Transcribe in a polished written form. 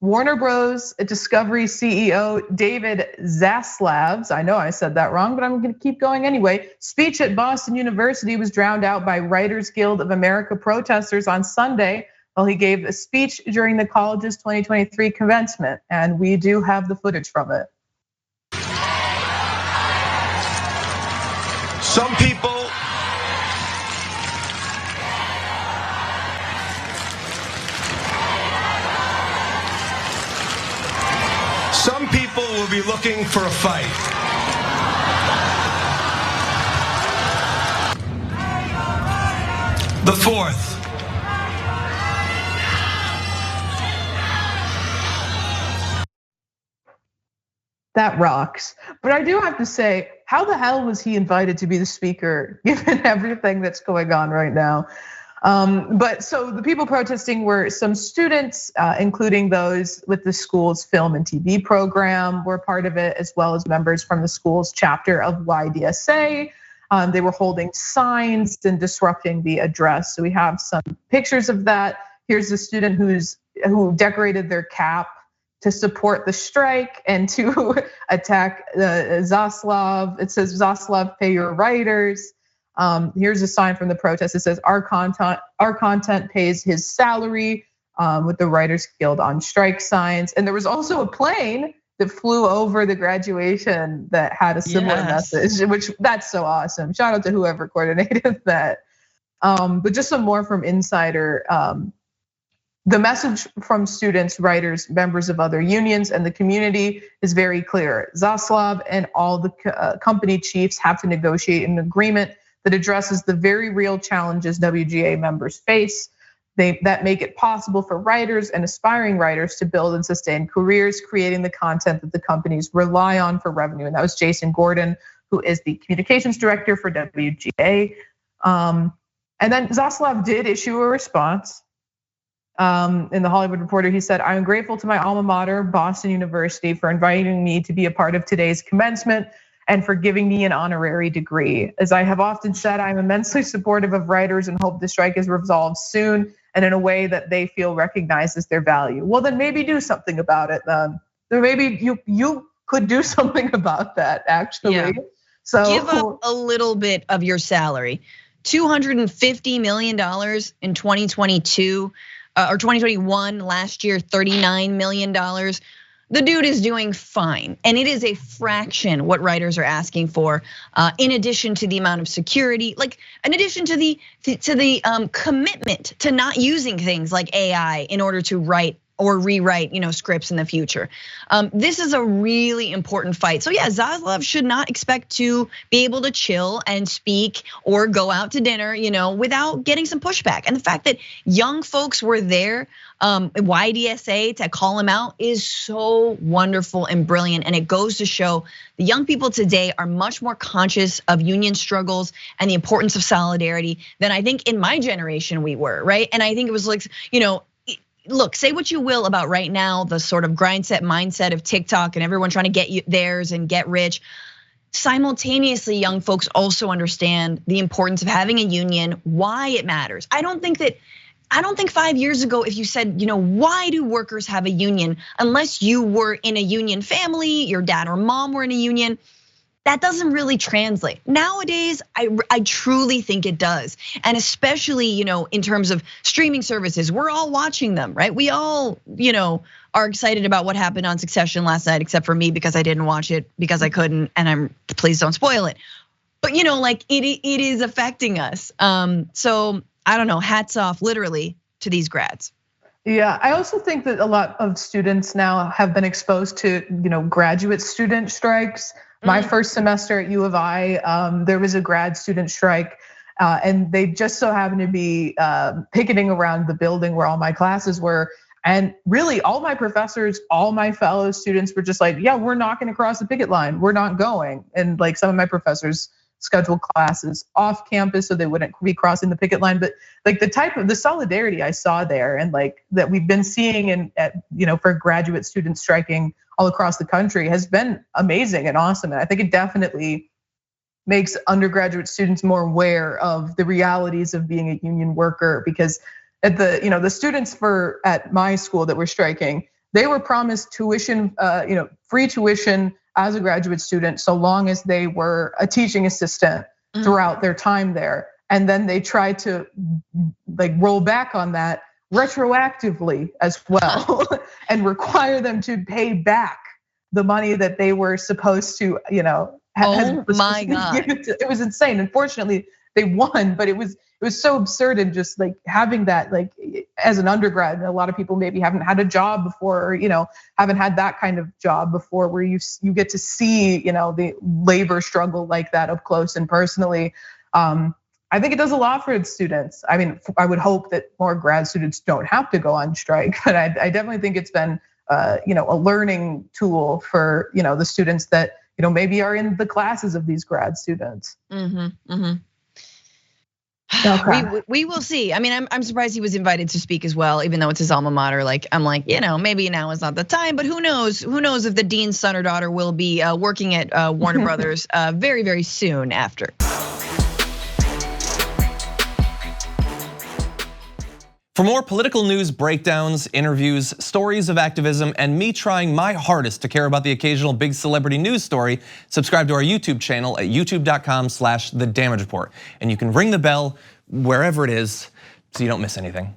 Warner Bros. Discovery CEO David Zaslav's, I know I said that wrong, but I'm gonna keep going anyway, speech at Boston University was drowned out by Writers Guild of America protesters on Sunday while he gave a speech during the college's 2023 commencement. And we do have the footage from it. Some people will be looking for a fight. The fourth. That rocks. But I do have to say, how the hell was he invited to be the speaker given everything that's going on right now? But so the people protesting were some students, including those with the school's film and TV program were part of it, as well as members from the school's chapter of YDSA. They were holding signs and disrupting the address. So we have some pictures of that. Here's a student who decorated their cap to support the strike and to attack Zaslav. It says, "Zaslav, pay your writers." Here's a sign from the protest. It says, our content pays his salary," with the Writers Guild on strike signs. And there was also a plane that flew over the graduation that had a similar message, which that's so awesome. Shout out to whoever coordinated that. But just some more from Insider. The message from students, writers, members of other unions, and the community is very clear. Zaslav and all the company chiefs have to negotiate an agreement that addresses the very real challenges WGA members face that make it possible for writers and aspiring writers to build and sustain careers, creating the content that the companies rely on for revenue. And that was Jason Gordon, who is the communications director for WGA. And then Zaslav did issue a response. In the Hollywood Reporter, he said, "I'm grateful to my alma mater, Boston University, for inviting me to be a part of today's commencement and for giving me an honorary degree. As I have often said, I'm immensely supportive of writers and hope the strike is resolved soon and in a way that they feel recognizes their value." Well, then maybe do something about it then. Maybe you could do something about that, actually. Yeah. So give up a little bit of your salary. $250 million in 2022 or 2021, last year, $39 million. The dude is doing fine. And it is a fraction what writers are asking for, in addition to the amount of security, like in addition to the commitment to not using things like AI in order to write or rewrite, scripts in the future. This is a really important fight. So yeah, Zaslav should not expect to be able to chill and speak or go out to dinner, without getting some pushback. And the fact that young folks were there, YDSA, to call him out is so wonderful and brilliant. And it goes to show the young people today are much more conscious of union struggles and the importance of solidarity than I think in my generation we were, right? And I think it was like, look, say what you will about right now, the sort of grindset mindset of TikTok and everyone trying to get theirs and get rich. Simultaneously, young folks also understand the importance of having a union, why it matters. I don't think 5 years ago, if you said, why do workers have a union? Unless you were in a union family, your dad or mom were in a union, that doesn't really translate. Nowadays, I truly think it does. And especially, in terms of streaming services, we're all watching them, right? We all, are excited about what happened on Succession last night, except for me because I didn't watch it because I couldn't, and please don't spoil it. But it is affecting us. So I don't know, hats off literally to these grads. Yeah, I also think that a lot of students now have been exposed to, graduate student strikes. My first semester at U of I, there was a grad student strike, and they just so happened to be picketing around the building where all my classes were. And really, all my professors, all my fellow students were just like, yeah, we're not gonna cross the picket line, we're not going. And like some of my professors scheduled classes off campus so they wouldn't be crossing the picket line. But like the solidarity I saw there, and like that we've been seeing for graduate students striking all across the country has been amazing and awesome. And I think it definitely makes undergraduate students more aware of the realities of being a union worker, because at the students at my school that were striking, They were promised tuition, free tuition as a graduate student, so long as they were a teaching assistant throughout their time there. And then they tried to like roll back on that retroactively as well and require them to pay back the money that they were supposed to, oh my God. It was insane. Unfortunately, they won, but it was so absurd, and just like having that, like as an undergrad, a lot of people maybe haven't had a job before, or haven't had that kind of job before, where you get to see the labor struggle like that up close and personally. I think it does a lot for its students. I mean, I would hope that more grad students don't have to go on strike, but I definitely think it's been a learning tool for the students that maybe are in the classes of these grad students. Okay. We will see. I mean, I'm surprised he was invited to speak as well, even though it's his alma mater. Like, I'm like, maybe now is not the time, but who knows? Who knows if the dean's son or daughter will be working at Warner Brothers very, very soon after. For more political news breakdowns, interviews, stories of activism, and me trying my hardest to care about the occasional big celebrity news story, subscribe to our YouTube channel at youtube.com/The Damage Report. And you can ring the bell wherever it is so you don't miss anything.